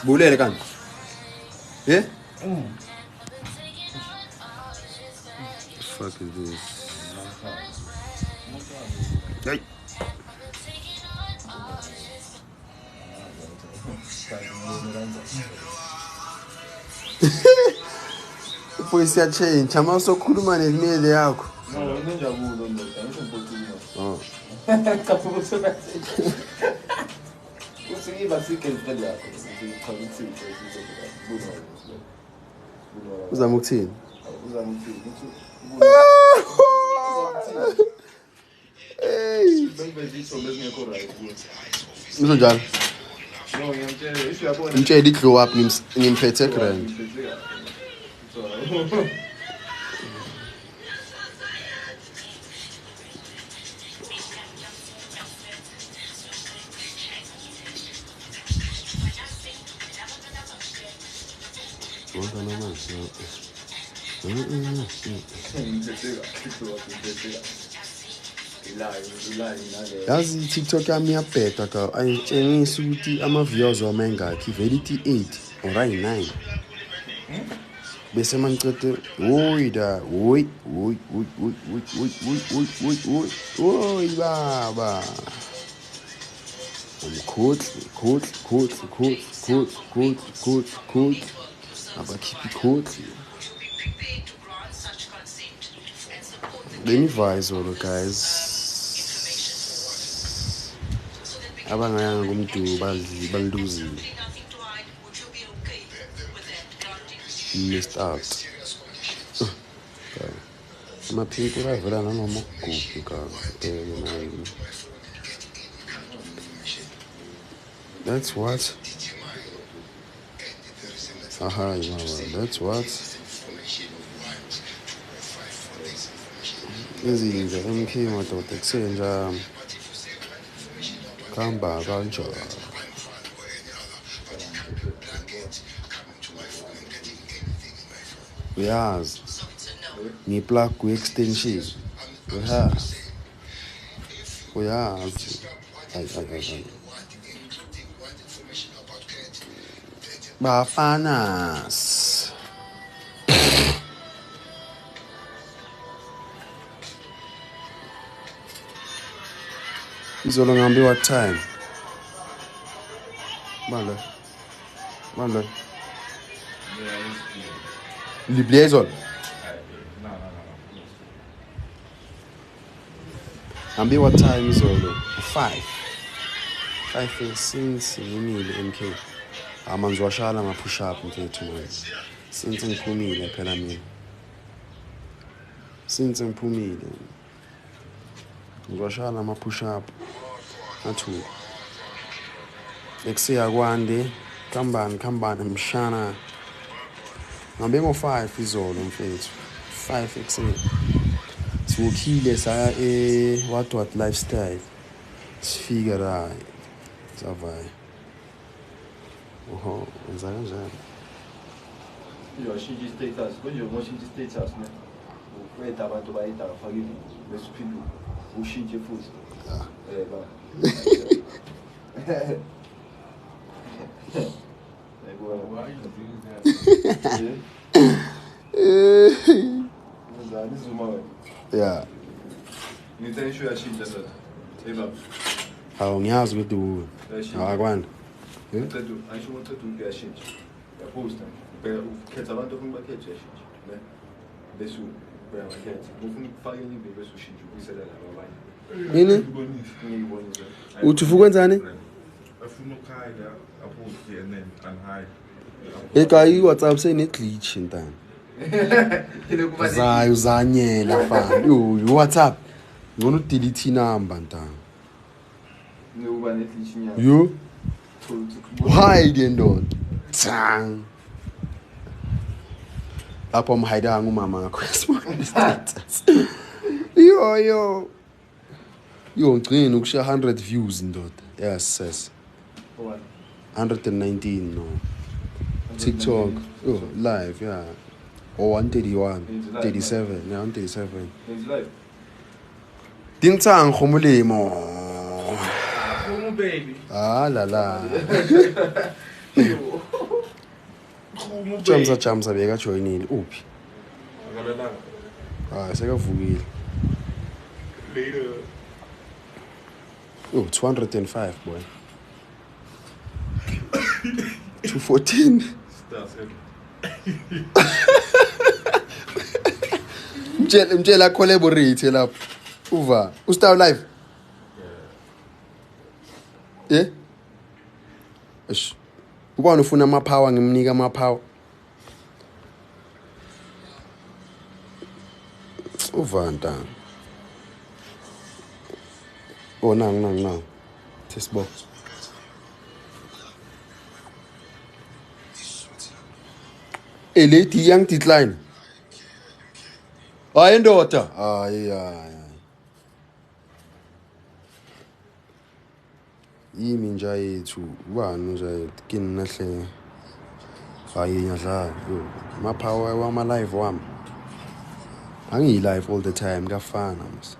Bulele kan. Yeah? Fuck is this? Hey. Pois se change, chama só kuruma nemele yakho. No, ngiyabulo ndoda, ngisho ngiphuthuma. Oh. Kafuthi message. Usiyiba girlfriend yakho. Ngicabanga Uzama ukuthini? uzama ukuthini? Hey. Bengibezitho bezingekho right. Ngisho njalo. No, ngiyamtshela, isiyabona. Ngitshela i-glow up ngimphethe grand. Yazi i-TikTok yami iyabheda ka ayitshengisi ukuthi ama-views wami engakhi vele ithi 8 or ayi-9 bese mangicede oyi baba umkhohlwi abakhiphi ikhohlwi beniva izolo guys abangayanga kumdumo baluzile missed out amaphimpi avela nanoma ukugubhi kazi that's what aha that's what izinja MK madoda kusenja kamba kanjani uyazi ngiplug ku-extension uyazi bafanas izolo ngihambe what time bale libliya izolo hambe what time izolo 5 since ngimile MK amanzi washala ama-push up mfethu manje since ngiphumile phela mina ngiwashaya ama-push up athu ekuseya kwande khambani mshana ngihambe ngo-5 izolo mfethu 5 ekuseni siwukhile saya what lifestyle sifika la savaya oho wenza kanjani Uyashintsha i-status konje ngoshintsha i-status ne wethu abantu bayida bafake besiphinde ushintshe futhi ba yeah ngithe uyashintsha ndoda eba hawu ngiyazi ukuthi akwani ngicela ayisho ukuthi uyashintsha yaposta ukhetha abantu ofuna bakhethe uyashintsha ne bese uyabakhetha ufuna ukufaka ibe bese ushintsha ubuyisela laba abanye yini ngiyibonisa uthi ufuna ukwenzani afuna ukhaya apost and then unhide ekhaya i-WhatsApp seyine-glitch ntana zayo uzanyela fana WhatsApp ngona udelete inamba ntana ngoba neglitch nyaka yo hide ndoda tsang lapho amhayidanga umama ngakho status yo ngicina ukushiya 100 views ndoda yes sis 119 no TikTok live yeah or 131 37 yeah 137 live dingtsang khomolemo baby. Ah, la la. Khumu Jamsa bekajoyinile uphi? Akalalanga. Ah, sekavukile. Later. Oh, 205 boy. 214. Stars. Mtshela collaborate lapho. Uva. Ustaw live. Yeah. Eish. Ubani ufuna amapower ngimnika amapower. Uva ntanga. Oh nang. Test box. Lady young decline. Hayi ndoda. Hayi. Yimi nja yethu ubani nje kini nahle. Hayi ngiyadlala. Mapower wama live wami. Angi live all the time kafana mos.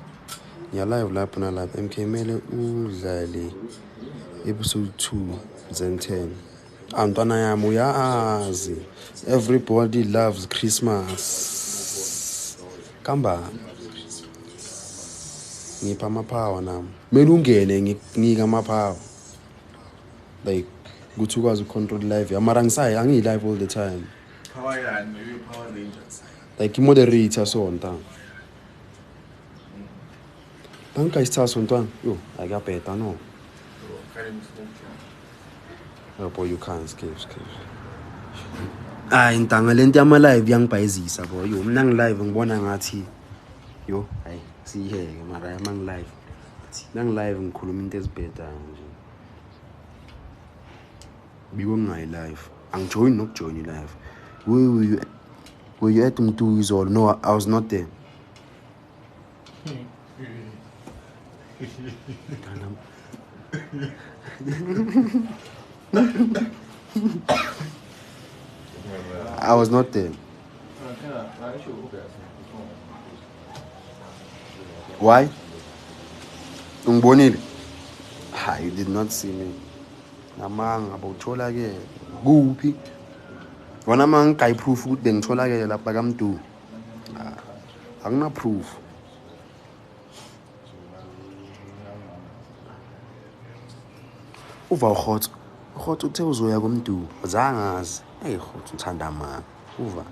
Ngiya live lapho nalapho MK mele udlale episode 2 zen10. Antwana yami uyazi. Everybody loves Christmas. Kamba. Ngipha amapower nami. Mele ungene ngikunika amapower. Like kuthi ukwazi ucontrol live. Amara ngisayi angi live all the time. Power yani, maybe Power Rangers. Like moderator so ntanga. Banka isithathu ntwana. Yo, akuyabheda no. Oh boy, you can't skip. Hayi ntanga lento yama live yangibhayizisa boy. Yo mina ngi-live ngibona ngathi yo hayi siyiheke mara mangi live. Nangi live ngikhuluma into ezibheda nje. Biko ngingayi live. Angijoin nokujoin live. Were you at Mtu's or no? I was not there. I was not there. Why? Ungibonile? Ha, you did not see me. Namanga bawutholakele. Kuphi? Wona mangigayi proof ukuthi bengitholakele lapha kaMdu. Akuna proof. Uva uGhotso. uGhotso uthe uzoya koMdu. Zangazi. Hey Ghotso uthanda ama. Uva.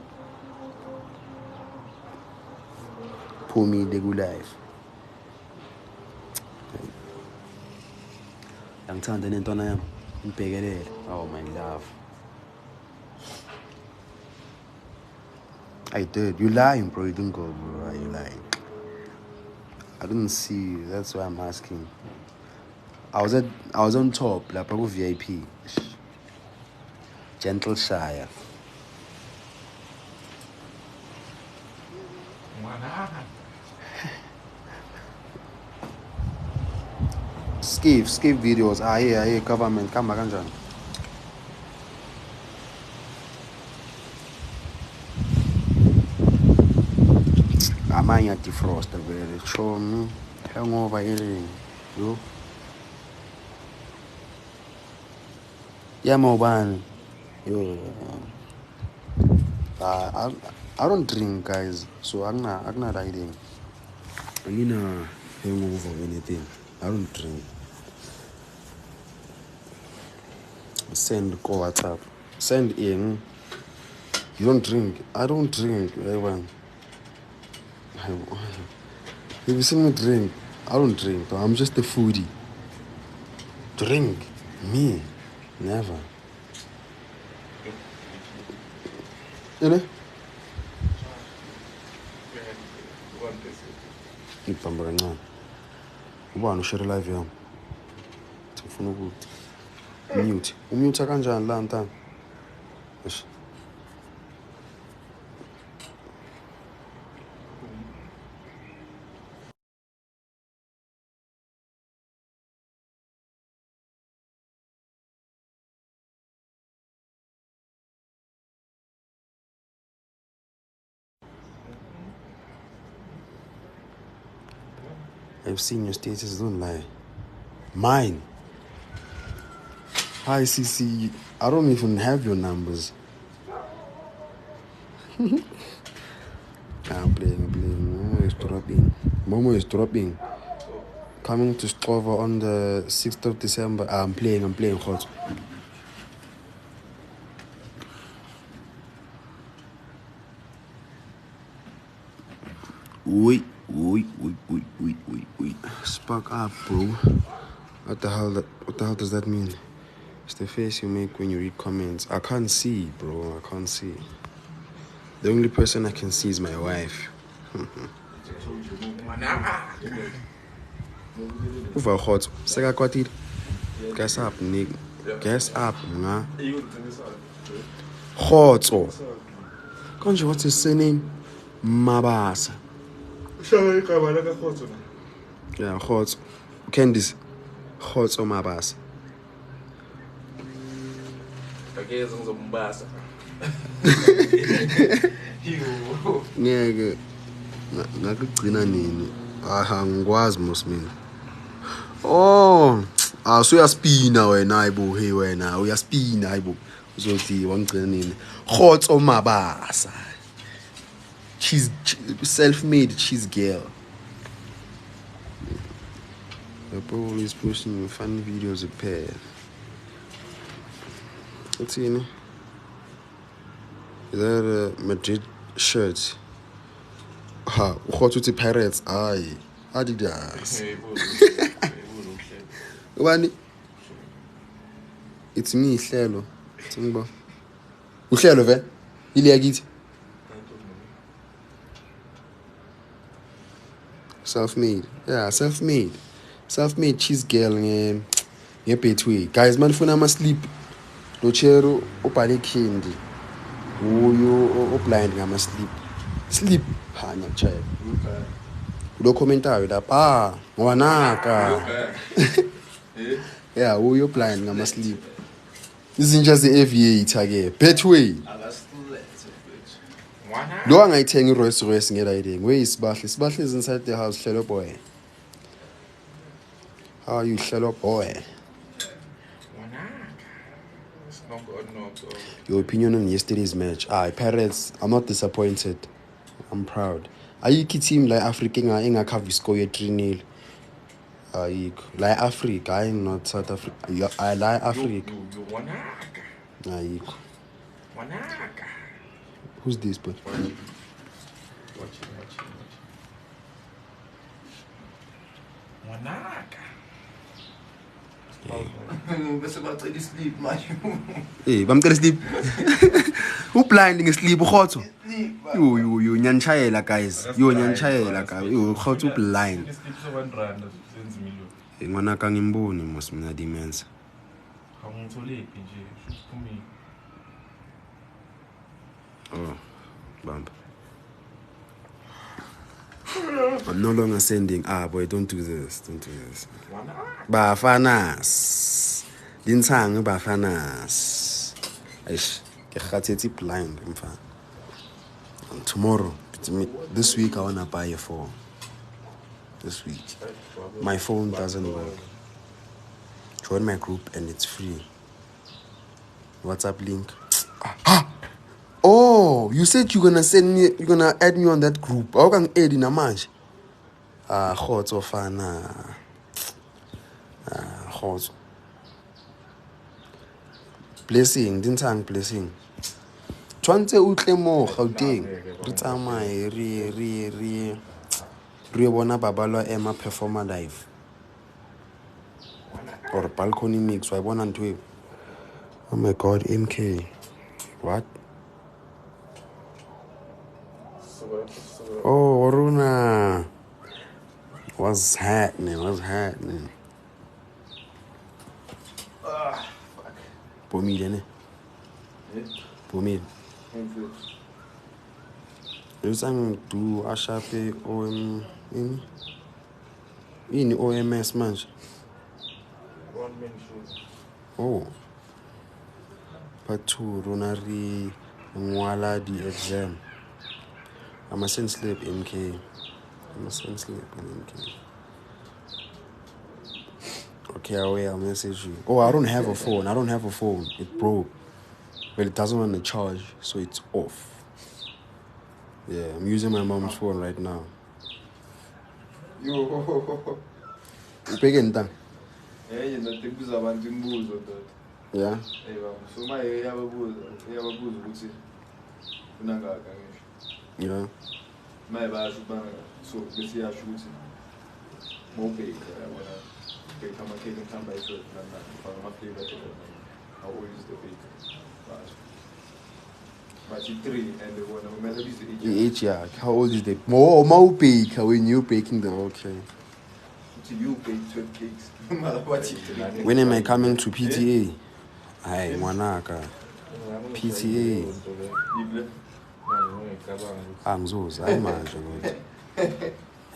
Phumile ku live. Angithanda nentwana yami. Ngibhekelele. Oh my love. I did. You lying, bro. You didn't go, bro. You lying. I didn't see you. That's why I'm asking. I was on top, like a VIP. Gentle Shire. Skip videos. Here, government. Come back, John. Amanya defroster vele show me hangover earring yo yamobani yo I don't drink guys so akuna riding angina hangover or anything I don't drink send go WhatsApp send in you don't drink I don't drink everyone. If you see me drink, I don't drink. But I'm just a foodie. Drink? Me? Never. You know? Ngipamba kancane. Ubani ushare live yami? Ngifuna ukuthi mute. Umute kanjani la ntanga? Eish. I've seen your status, don't lie. Mine. Hi, CC. I don't even have your numbers. I'm playing. Momo is dropping. Coming to Strova on the 6th of December. I'm playing, hot. Wait. Spark up, bro. What the hell does that mean? It's the face you make when you read comments. I can't see, bro. I can't see. The only person I can see is my wife. Uva hot. Seka kwatid. Guess up, Nick. Guess up, nga. Hotso. Konje, what's his surname? Mabasa. Yeah, Hotso. Candice. Hotso Mabasa. Ngeke ngakugcina nini angikwazi mos mina. Oh, uyaspina wena ayibo, hey wena uyaspina ayibo, uzothi wangigcina nini. Hotso Mabasa. She's self-made cheese girl. The bro is posting funny videos of pair. What's in it? Is that a Madrid shirt? Ha, what to the Pirates? Aye, Adidas. Wani? It's me, Hlelo. Tingbo. Uhlelo ve? Ili agit. Self-made. Yeah, self-made. Self-made cheese girl nge between. Guys, man funa ma sleep. Lo chero opale kindi. Uyo blind ngama sleep. Sleep hanya child. Lo commentayo lapha ngwanaka. Yeah, uyo blind ngama sleep. Izinja ze aviator ke. Betway. Lo angayithenga iRolls Royce ngela idea. Where is Sibahle? Sibahle is inside the house, Hlelo boy. How are you, Hlelo boy? Your opinion on yesterday's match? Pirates, I'm not disappointed. I'm proud. Ayikho team like Africa engakhavi score ye 3-0. Ayikho. Like Africa, I am not South Africa. I like Africa. Ayikho. Who's this but? Watch. Bese bacela sleep manje. Hey, bamcela sleep. Who blinding sleep Khotso? You nyanchayela guys. You nyanchayela guys. You Khotso blind. Ngwana ka ngimboni mos mina dimensa. Oh, bump. I'm no longer sending. Boy, don't do this. Bafanas. Dinsang bafanas. Aish, ke blind mfa. Tomorrow, this week I wanna buy a phone. This week. My phone doesn't work. Join my group and it's free. WhatsApp link. Oh, you said you're gonna add me on that group. How can add in a match? Khotso fana. Khotso. Blessing, dintang blessing. Tshwantse o tle mo Gauteng. Re tsamaye re bona Babalwa Emma performer live. Or balcony mix, I bona ntwe. Oh my god, MK. What? Oh, Runa. What's happening? Fuck. Pomile, ne? Pomile. You sang to Ashape OM in OMS match. 1 minute shoot. Oh. Part 2, Runari Mwala the exam. I'm a sense sleep MK. Okay, I'll message you. Oh, I don't have a phone. It broke. Well, it doesn't want to charge, so it's off. Yeah, I'm using my mom's phone right now. Yo. Ubheke ntanga? Nothing abantu imibuzo dot. Yeah. So my iyababuza ukuthi unangaka ngisho. Yeah. Maye basho ubanga so bese yasho ukuthi mobheka yabona bheka amakheli ngihamba yiso nana faka ama-flavor how old is the baker basho bathi 3 and wona kumele bize Age, yeah. How old is the more baker when you baking the okay? you bake 12 cakes. When am I coming to PTA? Aye, ngwanaka. PTA. Angizoza hayi manje kodwa.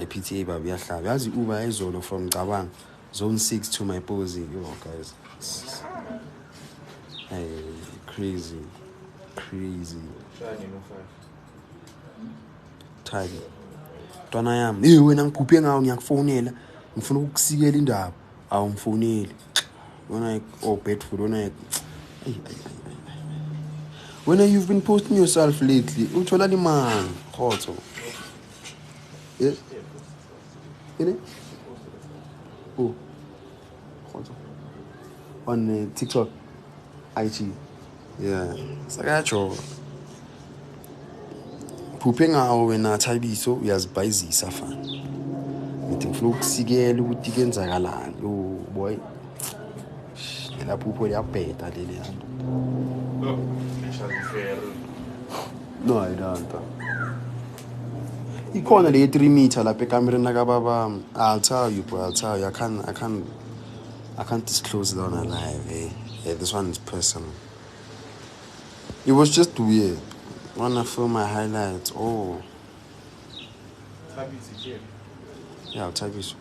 PTA baby yahlaba. Yazi Uber ayizolo from Cabang zone 6 to my Posy. Yo guys. Hey, crazy. Time. Ntwana yami, wena ngikhuphe ngawo ngiyakufonela. Ngifuna ukukusikela indaba. Awungifoneli. Wena Bedford wena when you've been posting yourself lately, uthola imali, khotho. Yes. Ini? Oh. Khotho. On TikTok, IG. Yeah. Sakacho. Phuphe ngawo wena Thabiso uyazibhayizisa fana. Ngithi ngifuna ukusikela ukuthi kenzakalani. Oh boy. La phupho liyabheda leli hantu. No, I don't. Ikhona le 3 meter lapha ekamereni kababa. I'll tell you, bro. I can't disclose it on a live. Hey. Yeah, this one is personal. It was just weird. Wanna film my highlights. Oh. Yeah, I'll type it.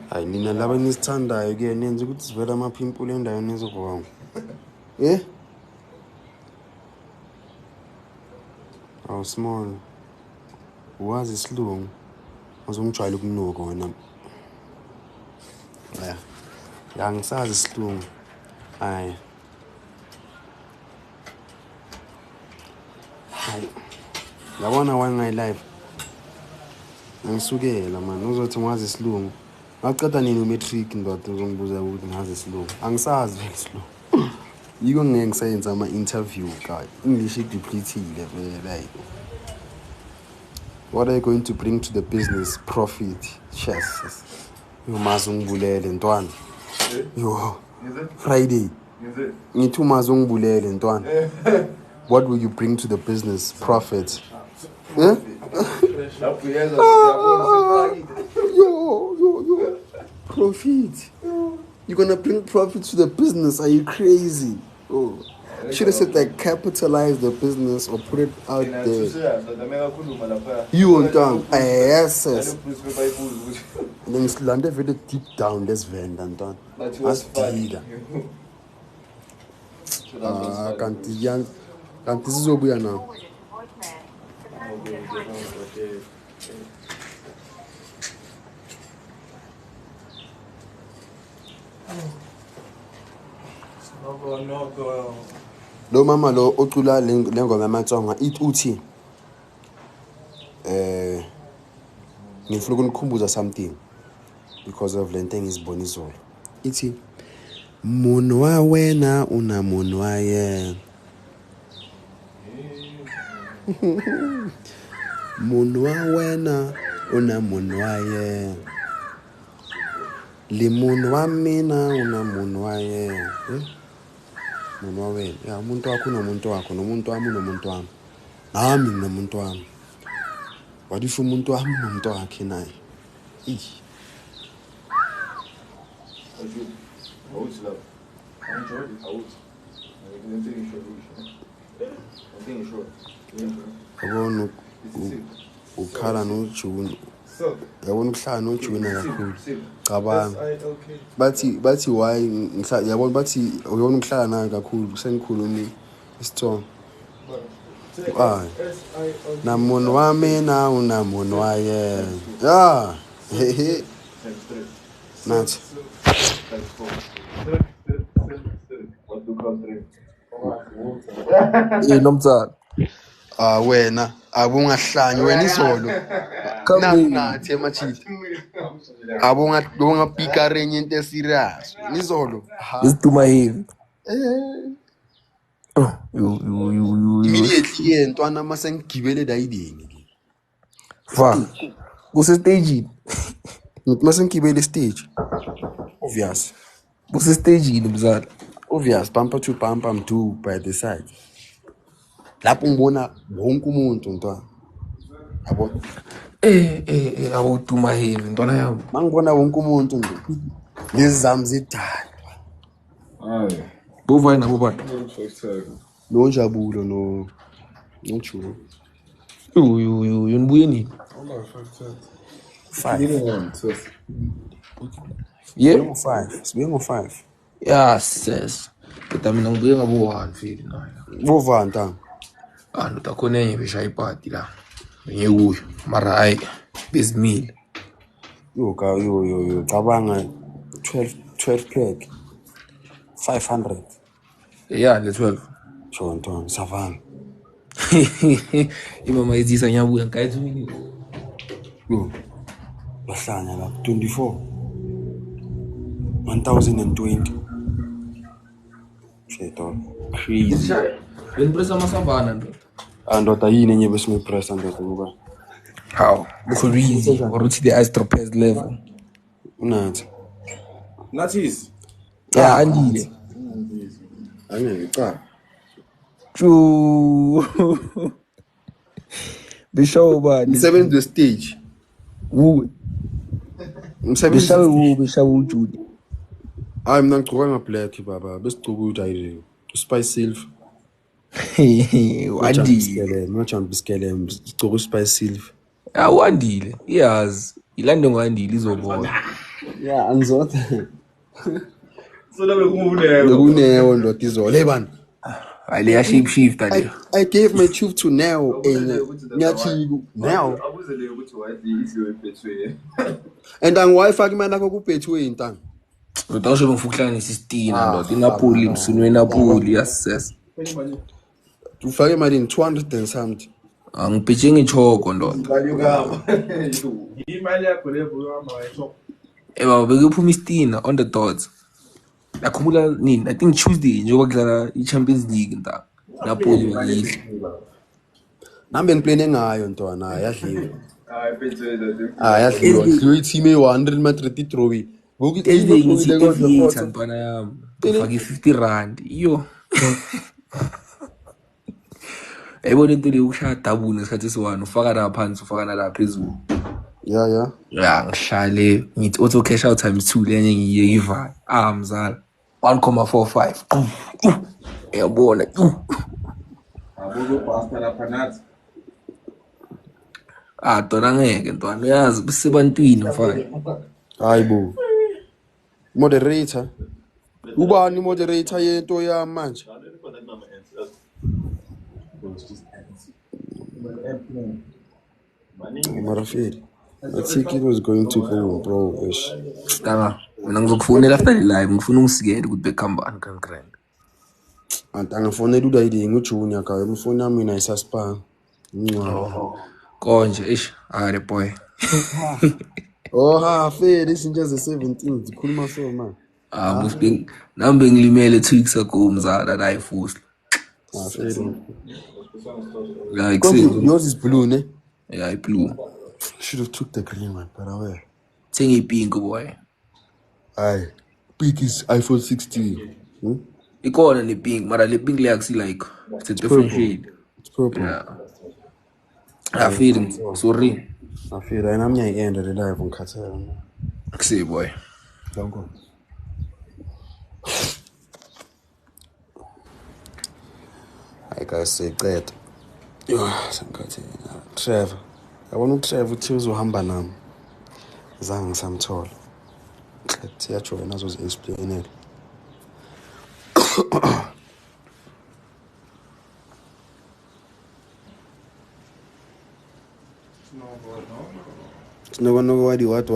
Hayi nina laba nisithandayo ke nenze ukuthi sivela amaphimpulo endaweni ezokwawo. Aw small. Wazi isilungu. Uzongijwayela ukunuka wena. Yeah. Yangisazi isilungu. Hayi. Yabona wanga live. Angisukela man, uzothi ngazi isilungu. Ngaqeda nini umatric ndoda uzongibuza ukuthi ngazi isilungu. Angisazi isilungu. Yiko ngeke ngisayenza ama interview guy. English depleted vele. What are you going to bring to the business? Profit. Chess. Umazi ungibulele ntwana. Yo. Friday. Ngithi umazi ungibulele ntwana. What will you bring to the business? Profit. Yeah? Yo. Profit. You're gonna bring profit to the business? Are you crazy? Oh. Should have said like capitalize the business or put it out there. You on time. Yes. Then it's landed very deep down this vent and done. That's funny. Can't this is over now. Lo mama lo ocula lengoma yamatsonga uthi ngifuna ukunikhumbuza something because of le nto engizibona izolo. Ithi munhu wa wena una munhu wa yena. Munhu wa wena una munhu wa yena. Le munhu wa mina una munhu wa yena. Munhu wa wena. Ya umuntu wakho nomuntu wakho, nomuntu wami nomuntu wami. Nami nomuntu wami. Wadisho umuntu wami nomuntu wakhe naye. Awuthi lapho. Angijoyi awuthi. Ngiyinto ngisho. Yabona ukhala noJune So, yabona ukuhlala ojuna kakhulu cabanga S-I-L-K. bathi why yabona bathi uyona ukuhlala nayo kakhulu senikhulumi isithongo hayi S-I-L-K. namunhu wa mina unamunhu wa yena ya hehe Times 3. nathi Times 4. 1, 2, count 3. Nomzana. wena abungahlanye wena izolo nathi emachiti abungapika renye into eserious izolo Isituma heavy. immediately ke ntwana masengigibele dayidini Fuck. Kusestage. masengigibele stage obvious Kusestage mzala. obvious bumper to bumper I'm two by the side lapho ngibona wonke umuntu ntwana yabo Awutuma heavy ntwana yami. mangibona wonke umuntu nje lezi zami zidala Aye. Bovai na bovai. nojabulo nochulo Yonibuye nini? 5 Yeah. sibuye ngo-5 Yeah, sis. Kodwa mina ngibuye ngabo 1 feel nayo. bovanta Ndotakhona enye besha ipati la. Ngiyekuyo. Mara hayi bezimile. yo cabanga 12 pack 500 Yeah, le 12. chonto savana Imama izisa nyabuya ngayithu mini. yo bahlanya la 24 1020 sheto Crazy. Benpresa masabana ndo. ndoda yini enye besimepressa ndoda ngoba How? Crazy. Or to the astropes level. unathi Nathis. Yeah, andile. angeke cha True. Bishawo bani? umsebenzi westage Wu. umsebenzi Bishawo Judy. hayi mina ngigcoka ngablack baba besigcoka udayile uSpice Silver Andile. no-jump iskelem sigcoka uSpice Silver Awandile. Iyazi. Ilande ngwandile izobona. ya angizothe So that we're moving there. bekunewo ndoda izolo hey bani Ale ya shape shifter le. I gave my tube to Neo and Nyachiku Neo I was a little bit too easy. and angiwayifaka imali yakho kubetway intanga Utasho mfuklana nesistina ndo. Inapoli msunwe Napoli yases. ufake imali 200 and something Angiphethe ngechoko ndo. Imali yakho leyo uyama Baba bekuphuma istina on the dots. Akhumula nini? I think Tuesday njengoba kudlala iChampions League nta. Napoli ngiyidla. nambe ngiplane ngayo ntwana yadliwa I bet you yadliwa dliwa i-team e-100 Madrid trophy ngoku Thursday ngithi aviator ntwana yami. Ufake 50 rand. Iyo. Ayibona into le ukushaya double nesikhathi esiwani ufaka la phansi ufaka la phezulu. ya Ya ngihlale ngithi auto cash out times 2 lenye ngiyivale. Mzala 1.45. Yabona. Abuzo pasta la panat. Dona ngeke ntwana uyazi besebantwini mfana. hayi bo moderator ubani moderator yento yami manje marafeli I think it was going to go bro ish Tanga mina ngizokufonela after live ngifuna ungisikele ukuthi bekhambani kangrand. angifonela udayidingi ujunior kayo umfoni yami mina isaspa ncwa Konje are boy. feli izinto ze-17 zikhuluma so man Musbing nambe ngilimele 2 weeks ago mzala la ifusla. feli Like say yours is blue ne yeah blue. should have took the green one but away Thengi pink boy. aye big is iPhone 16 Ikona le pink mara le pink le aksi like it's a different shade. it's purple Yeah. I feel sorry. afela yena amnyayikenda le live ngikhathela Say boy. danko hayi guys seceda yo sengikhathela Trevor yabona uTrevor uthi uzohamba nami zange ngisamthola siyajoyina azozi-explainela. Sinoko wadi what